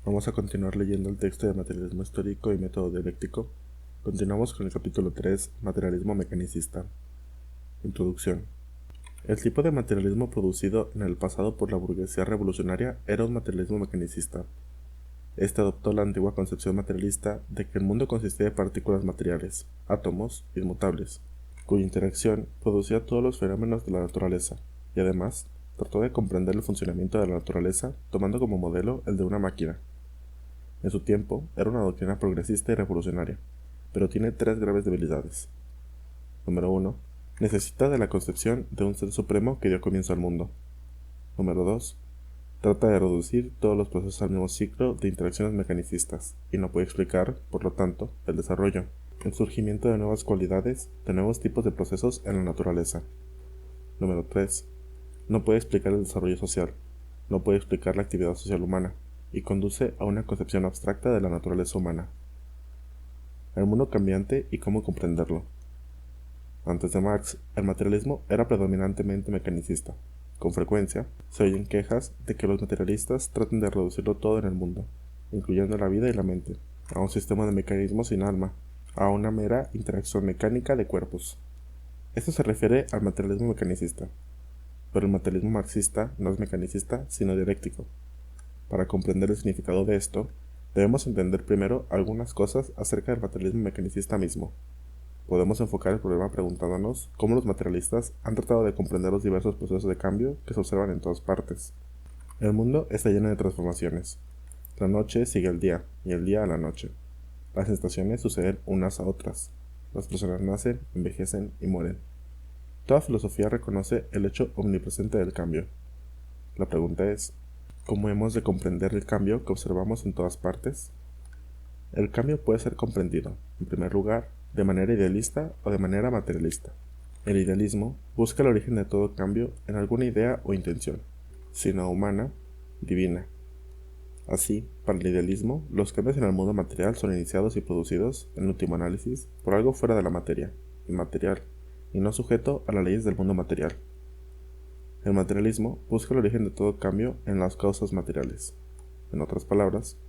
Vamos a continuar leyendo el texto de materialismo histórico y método dialéctico. Continuamos con el capítulo 3, materialismo mecanicista. Introducción. El tipo de materialismo producido en el pasado por la burguesía revolucionaria era un materialismo mecanicista. Este adoptó la antigua concepción materialista de que el mundo consistía de partículas materiales, átomos inmutables, cuya interacción producía todos los fenómenos de la naturaleza, y además trató de comprender el funcionamiento de la naturaleza tomando como modelo el de una máquina. En su tiempo, era una doctrina progresista y revolucionaria, pero tiene tres graves debilidades. Número 1. Necesita de la concepción de un ser supremo que dio comienzo al mundo. Número 2. Trata de reducir todos los procesos al mismo ciclo de interacciones mecanicistas, y no puede explicar, por lo tanto, el desarrollo, el surgimiento de nuevas cualidades, de nuevos tipos de procesos en la naturaleza. Número 3. No puede explicar el desarrollo social, no puede explicar la actividad social humana, y conduce a una concepción abstracta de la naturaleza humana. El mundo cambiante y cómo comprenderlo. Antes de Marx, el materialismo era predominantemente mecanicista. Con frecuencia, se oyen quejas de que los materialistas tratan de reducirlo todo en el mundo, incluyendo la vida y la mente, a un sistema de mecanismos sin alma, a una mera interacción mecánica de cuerpos. Esto se refiere al materialismo mecanicista, pero el materialismo marxista no es mecanicista, sino dialéctico. Para comprender el significado de esto, debemos entender primero algunas cosas acerca del materialismo mecanicista mismo. Podemos enfocar el problema preguntándonos cómo los materialistas han tratado de comprender los diversos procesos de cambio que se observan en todas partes. El mundo está lleno de transformaciones. La noche sigue al día y el día a la noche. Las estaciones suceden unas a otras. Las personas nacen, envejecen y mueren. Toda filosofía reconoce el hecho omnipresente del cambio. La pregunta es, ¿cómo hemos de comprender el cambio que observamos en todas partes? El cambio puede ser comprendido, en primer lugar, de manera idealista o de manera materialista. El idealismo busca el origen de todo cambio en alguna idea o intención, si no humana, divina. Así, para el idealismo, los cambios en el mundo material son iniciados y producidos, en último análisis, por algo fuera de la materia, inmaterial, y no sujeto a las leyes del mundo material. El materialismo busca el origen de todo cambio en las causas materiales. En otras palabras,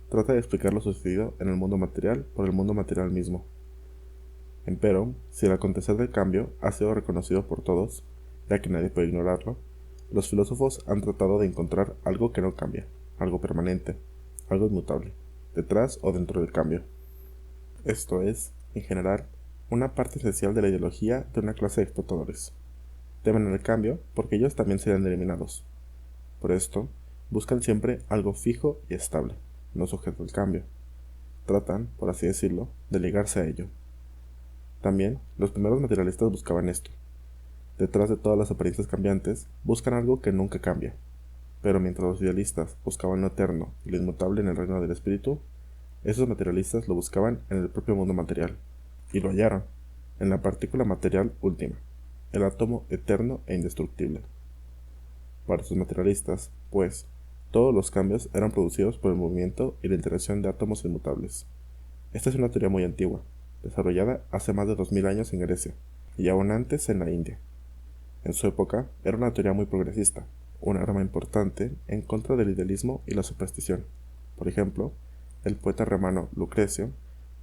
trata de explicar lo sucedido en el mundo material por el mundo material mismo. Empero, si el acontecer del cambio ha sido reconocido por todos, ya que nadie puede ignorarlo, los filósofos han tratado de encontrar algo que no cambia, algo permanente, algo inmutable, detrás o dentro del cambio. Esto es, en general, una parte esencial de la ideología de una clase de explotadores. Temen el cambio porque ellos también serán eliminados. Por esto, buscan siempre algo fijo y estable, no sujeto al cambio. Tratan, por así decirlo, de ligarse a ello. También, los primeros materialistas buscaban esto. Detrás de todas las apariencias cambiantes, buscan algo que nunca cambia. Pero mientras los idealistas buscaban lo eterno y lo inmutable en el reino del espíritu, esos materialistas lo buscaban en el propio mundo material. Y lo hallaron, en la partícula material última, el átomo eterno e indestructible. Para estos materialistas, pues, todos los cambios eran producidos por el movimiento y la interacción de átomos inmutables. Esta es una teoría muy antigua, desarrollada hace más de 2000 años en Grecia, y aún antes en la India. En su época, era una teoría muy progresista, una arma importante en contra del idealismo y la superstición. Por ejemplo, el poeta romano Lucrecio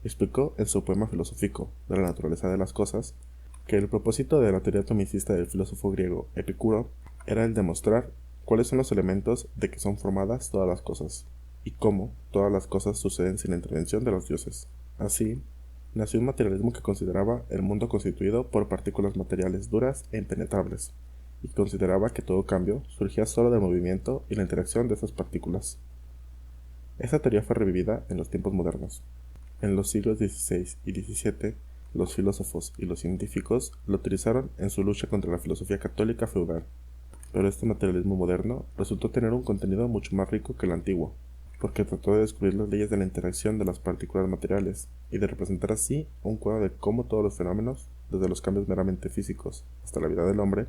explicó en su poema filosófico de la naturaleza de las cosas que el propósito de la teoría atomicista del filósofo griego Epicuro era el demostrar cuáles son los elementos de que son formadas todas las cosas, y cómo todas las cosas suceden sin la intervención de los dioses. Así, nació un materialismo que consideraba el mundo constituido por partículas materiales duras e impenetrables, y consideraba que todo cambio surgía solo del movimiento y la interacción de esas partículas. Esta teoría fue revivida en los tiempos modernos. En los siglos XVI y XVII, los filósofos y los científicos lo utilizaron en su lucha contra la filosofía católica feudal. Pero este materialismo moderno resultó tener un contenido mucho más rico que el antiguo, porque trató de descubrir las leyes de la interacción de las partículas materiales y de representar así un cuadro de cómo todos los fenómenos, desde los cambios meramente físicos hasta la vida del hombre,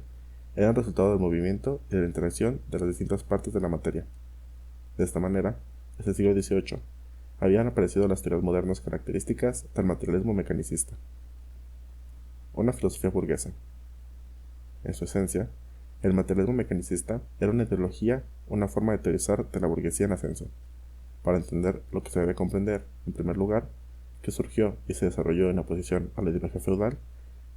eran resultado del movimiento y de la interacción de las distintas partes de la materia. De esta manera, desde el siglo XVIII, habían aparecido las teorías modernas características del materialismo mecanicista. Una filosofía burguesa. En su esencia, el materialismo mecanicista era una ideología, una forma de teorizar de la burguesía en ascenso. para entender lo que se debe comprender, en primer lugar, que surgió y se desarrolló en oposición a la ideología feudal,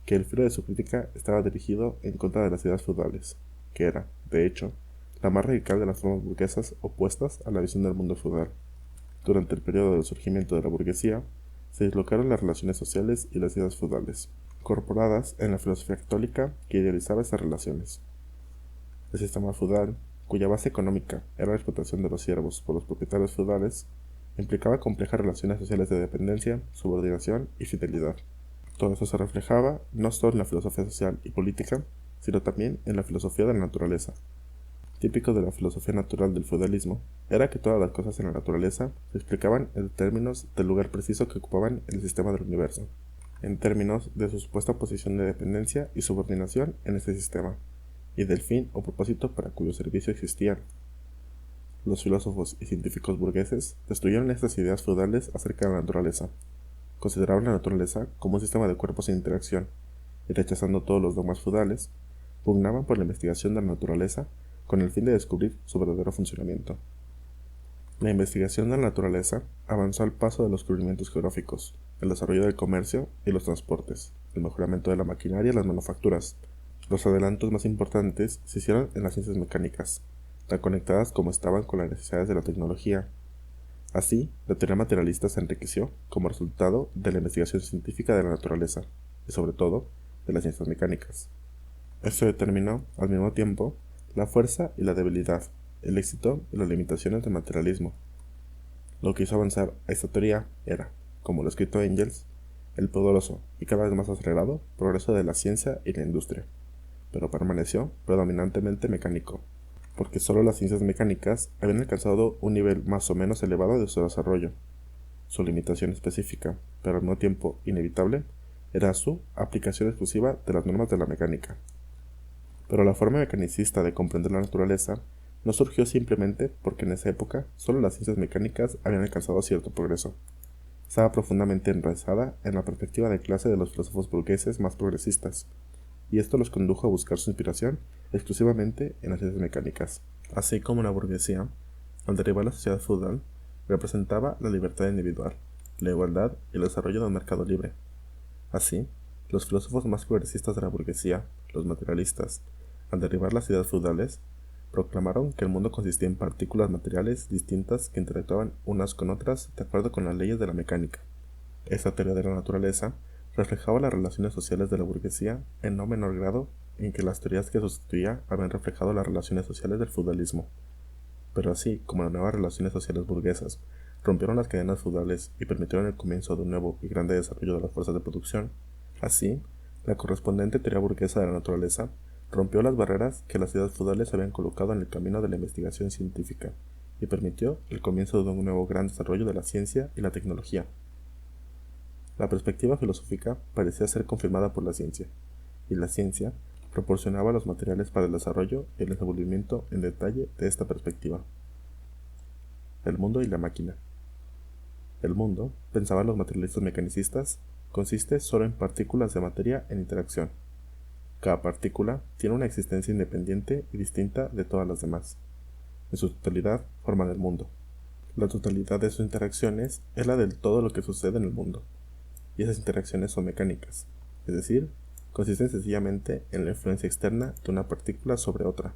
que el filo de su crítica estaba dirigido en contra de las ideas feudales, que era, de hecho, la más radical de las formas burguesas opuestas a la visión del mundo feudal. Durante el periodo del surgimiento de la burguesía, se dislocaron las relaciones sociales y las ideas feudales, incorporadas en la filosofía católica que idealizaba estas relaciones. El sistema feudal, cuya base económica era la explotación de los siervos por los propietarios feudales, implicaba complejas relaciones sociales de dependencia, subordinación y fidelidad. Todo eso se reflejaba no solo en la filosofía social y política, sino también en la filosofía de la naturaleza. Típico de la filosofía natural del feudalismo era que todas las cosas en la naturaleza se explicaban en términos del lugar preciso que ocupaban en el sistema del universo, en términos de su supuesta posición de dependencia y subordinación en ese sistema, y del fin o propósito para cuyo servicio existían. Los filósofos y científicos burgueses destruyeron estas ideas feudales acerca de la naturaleza. Consideraban la naturaleza como un sistema de cuerpos en interacción, y rechazando todos los dogmas feudales, pugnaban por la investigación de la naturaleza con el fin de descubrir su verdadero funcionamiento. La investigación de la naturaleza avanzó al paso de los descubrimientos geográficos, el desarrollo del comercio y los transportes, el mejoramiento de la maquinaria y las manufacturas. Los adelantos más importantes se hicieron en las ciencias mecánicas, tan conectadas como estaban con las necesidades de la tecnología. Así, la teoría materialista se enriqueció como resultado de la investigación científica de la naturaleza, y sobre todo, de las ciencias mecánicas. Esto determinó, al mismo tiempo, la fuerza y la debilidad, el éxito y las limitaciones del materialismo. Lo que hizo avanzar a esta teoría era, como lo ha escrito Engels, el poderoso y cada vez más acelerado progreso de la ciencia y la industria, pero permaneció predominantemente mecánico, porque solo las ciencias mecánicas habían alcanzado un nivel más o menos elevado de su desarrollo. Su limitación específica, pero al mismo tiempo inevitable, era su aplicación exclusiva de las normas de la mecánica. Pero la forma mecanicista de comprender la naturaleza no surgió simplemente porque en esa época solo las ciencias mecánicas habían alcanzado cierto progreso. Estaba profundamente enraizada en la perspectiva de clase de los filósofos burgueses más progresistas, y esto los condujo a buscar su inspiración exclusivamente en las ciencias mecánicas. Así como la burguesía, al derivar la sociedad feudal, representaba la libertad individual, la igualdad y el desarrollo de un mercado libre. Así, los filósofos más progresistas de la burguesía, los materialistas, al derribar las ideas feudales, proclamaron que el mundo consistía en partículas materiales distintas que interactuaban unas con otras de acuerdo con las leyes de la mecánica. Esta teoría de la naturaleza reflejaba las relaciones sociales de la burguesía en no menor grado en que las teorías que sustituía habían reflejado las relaciones sociales del feudalismo. Pero así como las nuevas relaciones sociales burguesas rompieron las cadenas feudales y permitieron el comienzo de un nuevo y grande desarrollo de las fuerzas de producción, así, la correspondiente teoría burguesa de la naturaleza rompió las barreras que las ideas feudales habían colocado en el camino de la investigación científica y permitió el comienzo de un nuevo gran desarrollo de la ciencia y la tecnología. La perspectiva filosófica parecía ser confirmada por la ciencia, y la ciencia proporcionaba los materiales para el desarrollo y el desenvolvimiento en detalle de esta perspectiva. El mundo y la máquina. El mundo, pensaban los materialistas mecanicistas, consiste solo en partículas de materia en interacción. Cada partícula tiene una existencia independiente y distinta de todas las demás. En su totalidad forman el mundo. La totalidad de sus interacciones es la de todo lo que sucede en el mundo, y esas interacciones son mecánicas, es decir, consisten sencillamente en la influencia externa de una partícula sobre otra.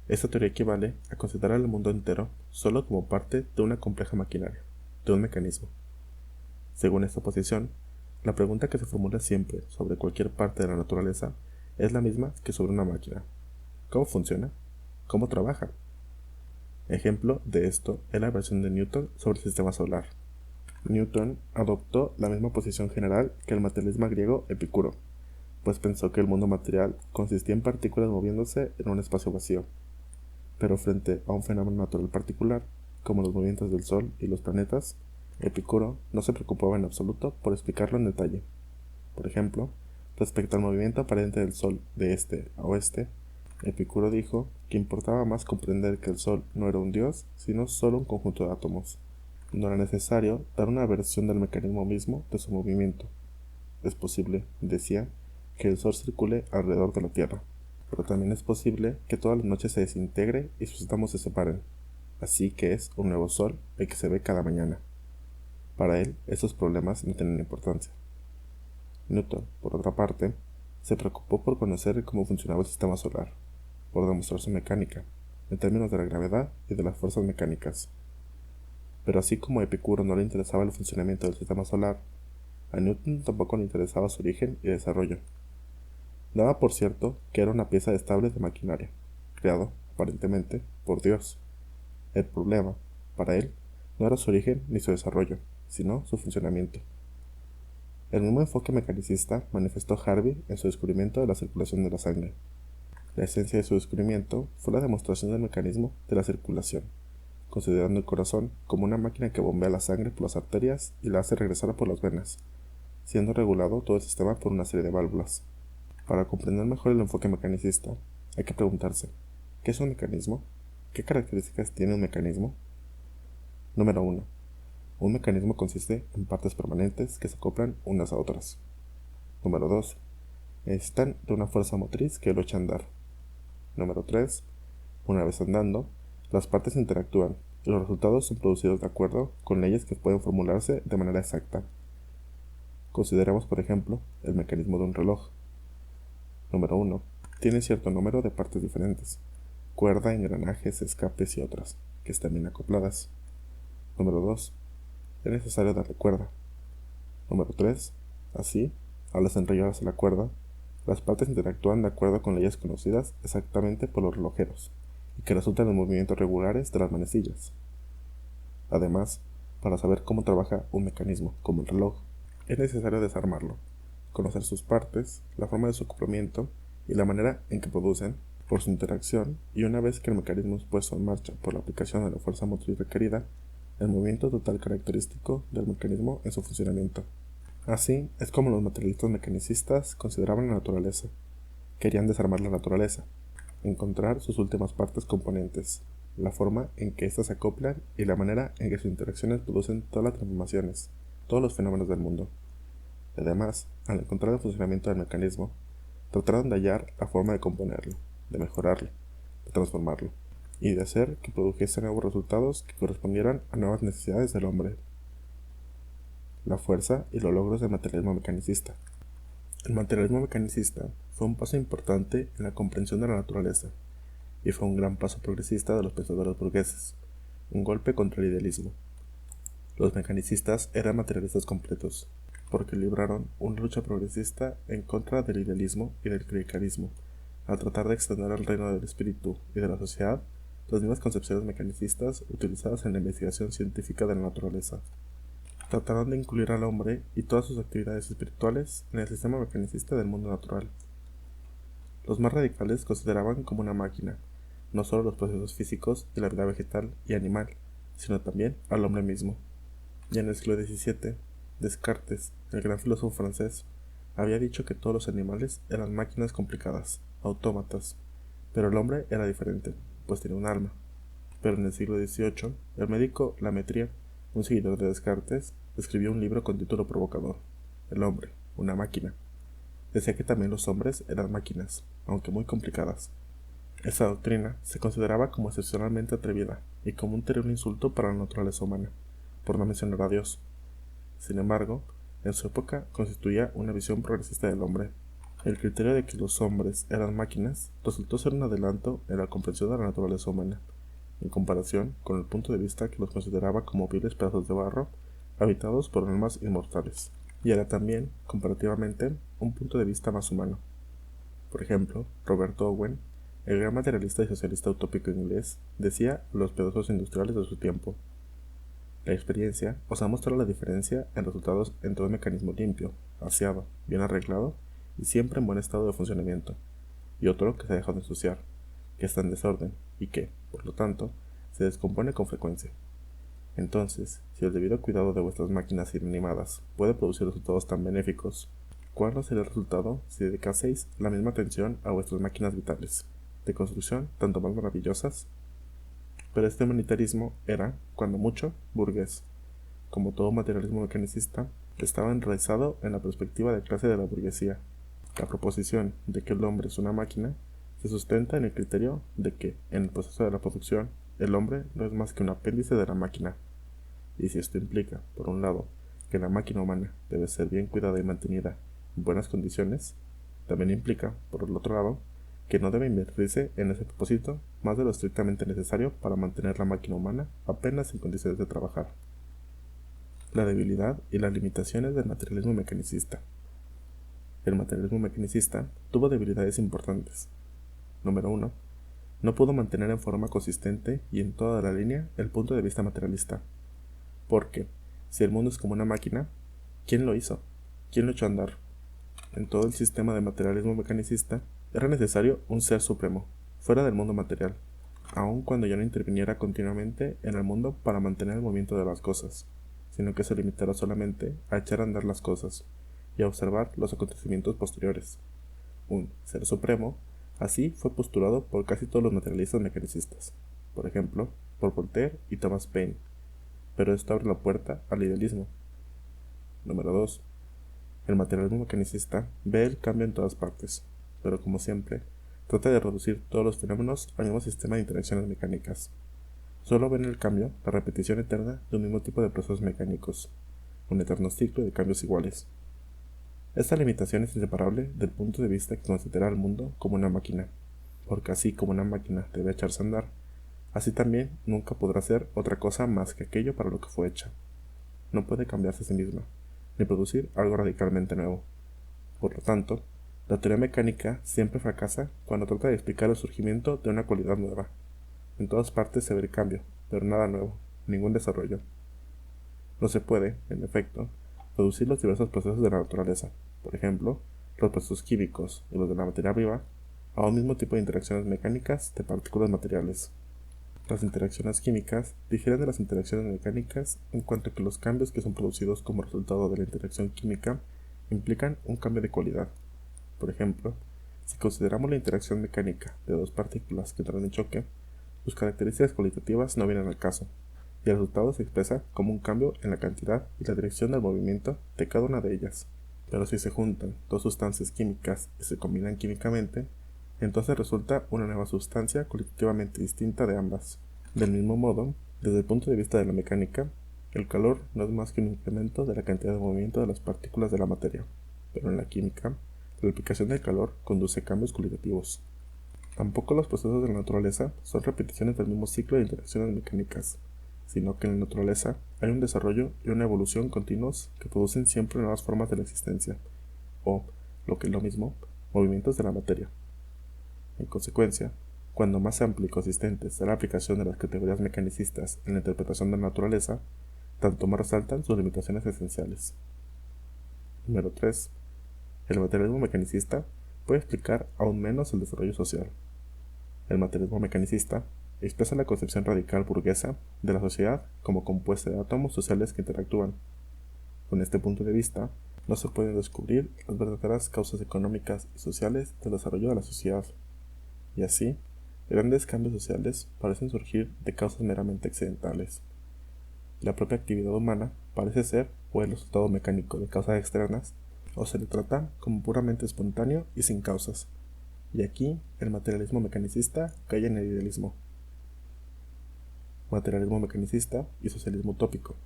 Esta teoría equivale a considerar el mundo entero solo como parte de una compleja maquinaria, de un mecanismo. Según esta posición, la pregunta que se formula siempre sobre cualquier parte de la naturaleza es la misma que sobre una máquina. ¿Cómo funciona? ¿Cómo trabaja? Ejemplo de esto es la versión de Newton sobre el sistema solar. Newton adoptó la misma posición general que el materialismo griego Epicuro, pues pensó que el mundo material consistía en partículas moviéndose en un espacio vacío. Pero frente a un fenómeno natural particular, como los movimientos del Sol y los planetas, Epicuro no se preocupaba en absoluto por explicarlo en detalle. Por ejemplo, respecto al movimiento aparente del Sol de este a oeste, Epicuro dijo que importaba más comprender que el Sol no era un dios, sino solo un conjunto de átomos. No era necesario dar una versión del mecanismo mismo de su movimiento. Es posible, decía, que el Sol circule alrededor de la Tierra, pero también es posible que todas las noches se desintegre y sus átomos se separen. así que es un nuevo sol el que se ve cada mañana. Para él, estos problemas no tienen importancia. Newton, por otra parte, se preocupó por conocer cómo funcionaba el sistema solar, por demostrar su mecánica, en términos de la gravedad y de las fuerzas mecánicas. Pero así como a Epicuro no le interesaba el funcionamiento del sistema solar, a Newton tampoco le interesaba su origen y desarrollo. Daba por cierto que era una pieza estable de maquinaria, creado, aparentemente, por Dios. El problema, para él, no era su origen ni su desarrollo, sino su funcionamiento. El mismo enfoque mecanicista manifestó Harvey en su descubrimiento de la circulación de la sangre. La esencia de su descubrimiento fue la demostración del mecanismo de la circulación, considerando el corazón como una máquina que bombea la sangre por las arterias y la hace regresar por las venas, siendo regulado todo el sistema por una serie de válvulas. Para comprender mejor el enfoque mecanicista, hay que preguntarse, ¿qué es un mecanismo? ¿Qué características tiene un mecanismo? Número 1. Un mecanismo consiste en partes permanentes que se acoplan unas a otras. Número 2. Necesitan de una fuerza motriz que lo echa a andar. Número 3. Una vez andando, las partes interactúan y los resultados son producidos de acuerdo con leyes que pueden formularse de manera exacta. Consideremos, por ejemplo, el mecanismo de un reloj. Número 1. Tiene cierto número de partes diferentes, cuerda, engranajes, escapes y otras, que están bien acopladas. Número 2. Es necesario darle cuerda. Número 3. Así, al desenrollarse la cuerda, las partes interactúan de acuerdo con leyes conocidas exactamente por los relojeros, y que resultan en movimientos regulares de las manecillas. Además, para saber cómo trabaja un mecanismo como el reloj, es necesario desarmarlo, conocer sus partes, la forma de su acoplamiento y la manera en que producen, por su interacción, y una vez que el mecanismo es puesto en marcha por la aplicación de la fuerza motriz requerida, el movimiento total característico del mecanismo en su funcionamiento. Así es como los materialistas mecanicistas consideraban la naturaleza. Querían desarmar la naturaleza, encontrar sus últimas partes componentes, la forma en que éstas se acoplan y la manera en que sus interacciones producen todas las transformaciones, todos los fenómenos del mundo. Además, al encontrar el funcionamiento del mecanismo, trataron de hallar la forma de componerlo, de mejorarlo, de transformarlo, y de hacer que produjese nuevos resultados que correspondieran a nuevas necesidades del hombre. La fuerza y los logros del materialismo mecanicista. El materialismo mecanicista fue un paso importante en la comprensión de la naturaleza, y fue un gran paso progresista de los pensadores burgueses, un golpe contra el idealismo. Los mecanicistas eran materialistas completos, porque libraron una lucha progresista en contra del idealismo y del clericalismo, al tratar de extender al reino del espíritu y de la sociedad las mismas concepciones mecanicistas utilizadas en la investigación científica de la naturaleza. Trataron de incluir al hombre y todas sus actividades espirituales en el sistema mecanicista del mundo natural. Los más radicales consideraban como una máquina, no solo los procesos físicos de la vida vegetal y animal, sino también al hombre mismo. Ya en el siglo XVII, Descartes, el gran filósofo francés, había dicho que todos los animales eran máquinas complicadas, autómatas, pero el hombre era diferente, pues tenía un alma. Pero en el siglo XVIII, el médico Lametrier, un seguidor de Descartes, escribió un libro con título provocador: El hombre, una máquina. Decía que también los hombres eran máquinas, aunque muy complicadas. Esa doctrina se consideraba como excepcionalmente atrevida y como un terrible insulto para la naturaleza humana, por no mencionar a Dios. Sin embargo, en su época constituía una visión progresista del hombre. El criterio de que los hombres eran máquinas resultó ser un adelanto en la comprensión de la naturaleza humana, en comparación con el punto de vista que los consideraba como viles pedazos de barro habitados por almas inmortales, y era también, comparativamente, un punto de vista más humano. Por ejemplo, Roberto Owen, el gran materialista y socialista utópico inglés, decía a los pedazos industriales de su tiempo: la experiencia os ha mostrado la diferencia en resultados entre un mecanismo limpio, aseado, bien arreglado y siempre en buen estado de funcionamiento, y otro que se ha dejado de ensuciar, que está en desorden y que, por lo tanto, se descompone con frecuencia. Entonces, si el debido cuidado de vuestras máquinas inanimadas puede producir resultados tan benéficos, ¿cuál no sería el resultado si dedicaseis la misma atención a vuestras máquinas vitales, de construcción tanto más maravillosas? Pero este humanitarismo era, cuando mucho, burgués. Como todo materialismo mecanicista, estaba enraizado en la perspectiva de clase de la burguesía. La proposición de que el hombre es una máquina se sustenta en el criterio de que, en el proceso de la producción, el hombre no es más que un apéndice de la máquina. Y si esto implica, por un lado, que la máquina humana debe ser bien cuidada y mantenida en buenas condiciones, también implica, por el otro lado, que no debe invertirse en ese propósito más de lo estrictamente necesario para mantener la máquina humana apenas en condiciones de trabajar. La debilidad y las limitaciones del materialismo mecanicista. El materialismo mecanicista tuvo debilidades importantes. Número 1. No pudo mantener en forma consistente y en toda la línea el punto de vista materialista. Porque, si el mundo es como una máquina, ¿quién lo hizo? ¿Quién lo echó a andar? En todo el sistema de materialismo mecanicista, era necesario un ser supremo, fuera del mundo material, aun cuando ya no interviniera continuamente en el mundo para mantener el movimiento de las cosas, sino que se limitara solamente a echar a andar las cosas y a observar los acontecimientos posteriores. Un ser supremo, así fue postulado por casi todos los materialistas mecanicistas, por ejemplo, por Voltaire y Thomas Paine, pero esto abre la puerta al idealismo. Número 2. El materialismo mecanicista ve el cambio en todas partes, pero como siempre, trata de reducir todos los fenómenos al mismo sistema de interacciones mecánicas. Solo ven el cambio la repetición eterna de un mismo tipo de procesos mecánicos, un eterno ciclo de cambios iguales. Esta limitación es inseparable del punto de vista que considera al mundo como una máquina, porque así como una máquina debe echarse a andar, así también nunca podrá ser otra cosa más que aquello para lo que fue hecha. No puede cambiarse a sí misma, ni producir algo radicalmente nuevo. Por lo tanto, la teoría mecánica siempre fracasa cuando trata de explicar el surgimiento de una cualidad nueva. En todas partes se ve el cambio, pero nada nuevo, ningún desarrollo. No se puede, en efecto, reducir los diversos procesos de la naturaleza, por ejemplo, los procesos químicos y los de la materia viva, a un mismo tipo de interacciones mecánicas de partículas materiales. Las interacciones químicas difieren de las interacciones mecánicas en cuanto a que los cambios que son producidos como resultado de la interacción química implican un cambio de cualidad. Por ejemplo, si consideramos la interacción mecánica de dos partículas que entran en choque, sus características cualitativas no vienen al caso, y el resultado se expresa como un cambio en la cantidad y la dirección del movimiento de cada una de ellas. Pero si se juntan dos sustancias químicas y se combinan químicamente, entonces resulta una nueva sustancia cualitativamente distinta de ambas. Del mismo modo, desde el punto de vista de la mecánica, el calor no es más que un incremento de la cantidad de movimiento de las partículas de la materia, pero en la química, la aplicación del calor conduce a cambios cualitativos. Tampoco los procesos de la naturaleza son repeticiones del mismo ciclo de interacciones mecánicas, sino que en la naturaleza hay un desarrollo y una evolución continuos que producen siempre nuevas formas de la existencia, o, lo que es lo mismo, movimientos de la materia. En consecuencia, cuando más amplia y consistente sea la aplicación de las categorías mecanicistas en la interpretación de la naturaleza, tanto más resaltan sus limitaciones esenciales. Número 3. El materialismo mecanicista puede explicar aún menos el desarrollo social. El materialismo mecanicista expresa la concepción radical burguesa de la sociedad como compuesta de átomos sociales que interactúan. Con este punto de vista, no se pueden descubrir las verdaderas causas económicas y sociales del desarrollo de la sociedad. Y así, grandes cambios sociales parecen surgir de causas meramente accidentales. La propia actividad humana parece ser o el resultado mecánico de causas externas, o se le trata como puramente espontáneo y sin causas. Y aquí, el materialismo mecanicista cae en el idealismo. Materialismo mecanicista y socialismo utópico.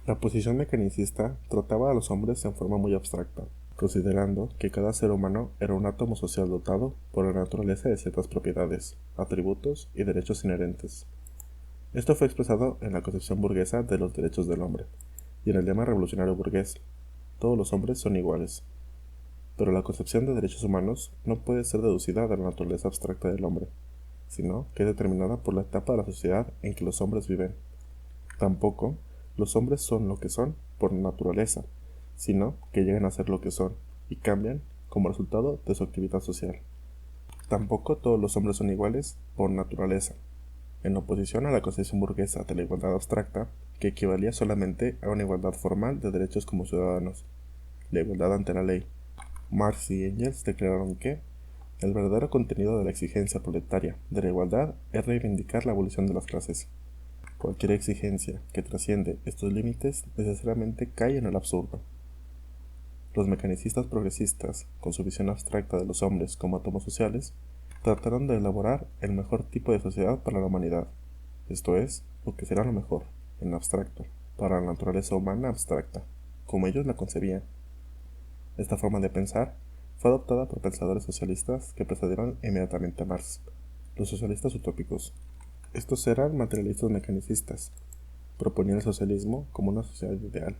La posición mecanicista trataba a los hombres en forma muy abstracta, considerando que cada ser humano era un átomo social dotado por la naturaleza de ciertas propiedades, atributos y derechos inherentes. Esto fue expresado en la concepción burguesa de los derechos del hombre, y en el lema revolucionario burgués: todos los hombres son iguales. Pero la concepción de derechos humanos no puede ser deducida de la naturaleza abstracta del hombre, sino que es determinada por la etapa de la sociedad en que los hombres viven. Tampoco los hombres son lo que son por naturaleza, sino que llegan a ser lo que son y cambian como resultado de su actividad social. Tampoco todos los hombres son iguales por naturaleza, en oposición a la concepción burguesa de la igualdad abstracta, que equivalía solamente a una igualdad formal de derechos como ciudadanos, la igualdad ante la ley. Marx y Engels declararon que el verdadero contenido de la exigencia proletaria de la igualdad es reivindicar la abolición de las clases. Cualquier exigencia que trasciende estos límites necesariamente cae en el absurdo. Los mecanicistas progresistas, con su visión abstracta de los hombres como átomos sociales, trataron de elaborar el mejor tipo de sociedad para la humanidad, esto es, lo que será lo mejor, en abstracto, para la naturaleza humana abstracta, como ellos la concebían. Esta forma de pensar fue adoptada por pensadores socialistas que precedieron inmediatamente a Marx, los socialistas utópicos. Estos eran materialistas mecanicistas. Proponían el socialismo como una sociedad ideal.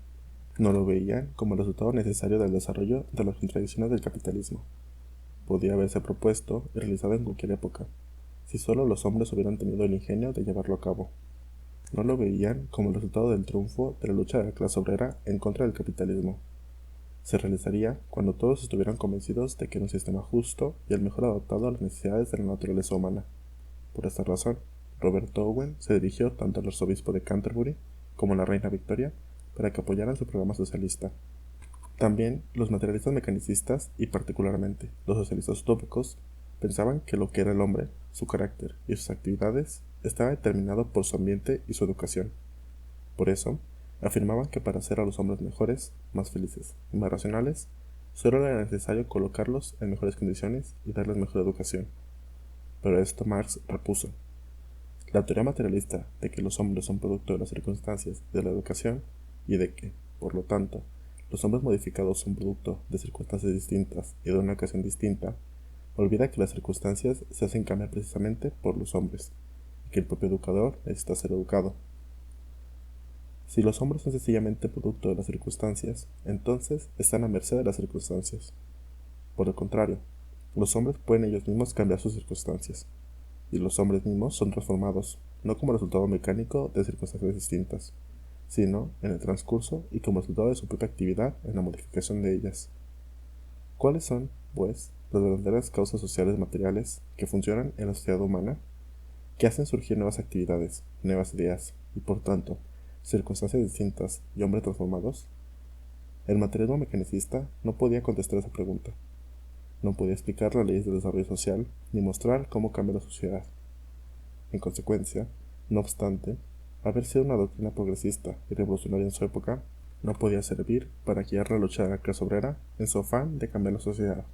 No lo veían como el resultado necesario del desarrollo de las contradicciones del capitalismo. Podía haberse propuesto y realizado en cualquier época, si solo los hombres hubieran tenido el ingenio de llevarlo a cabo. No lo veían como el resultado del triunfo de la lucha de la clase obrera en contra del capitalismo. Se realizaría cuando todos estuvieran convencidos de que era un sistema justo y el mejor adaptado a las necesidades de la naturaleza humana. Por esta razón, Roberto Owen se dirigió tanto al arzobispo de Canterbury como a la reina Victoria para que apoyaran su programa socialista. También los materialistas mecanicistas y particularmente los socialistas utópicos pensaban que lo que era el hombre, su carácter y sus actividades estaba determinado por su ambiente y su educación. Por eso, afirmaban que para hacer a los hombres mejores, más felices y más racionales, solo era necesario colocarlos en mejores condiciones y darles mejor educación. Pero a esto Marx repuso. La teoría materialista de que los hombres son producto de las circunstancias y de la educación, y de que, por lo tanto, los hombres modificados son producto de circunstancias distintas y de una ocasión distinta, olvida que las circunstancias se hacen cambiar precisamente por los hombres, y que el propio educador necesita ser educado. Si los hombres son sencillamente producto de las circunstancias, entonces están a merced de las circunstancias. Por el contrario, los hombres pueden ellos mismos cambiar sus circunstancias, y los hombres mismos son transformados, no como resultado mecánico de circunstancias distintas, sino en el transcurso y como resultado de su propia actividad en la modificación de ellas. ¿Cuáles son, pues, las verdaderas causas sociales materiales que funcionan en la sociedad humana, que hacen surgir nuevas actividades, nuevas ideas, y por tanto, circunstancias distintas y hombres transformados? El materialismo mecanicista no podía contestar esa pregunta. No podía explicar las leyes del desarrollo social ni mostrar cómo cambia la sociedad. En consecuencia, no obstante, haber sido una doctrina progresista y revolucionaria en su época, no podía servir para guiar la lucha de la clase obrera en su afán de cambiar la sociedad.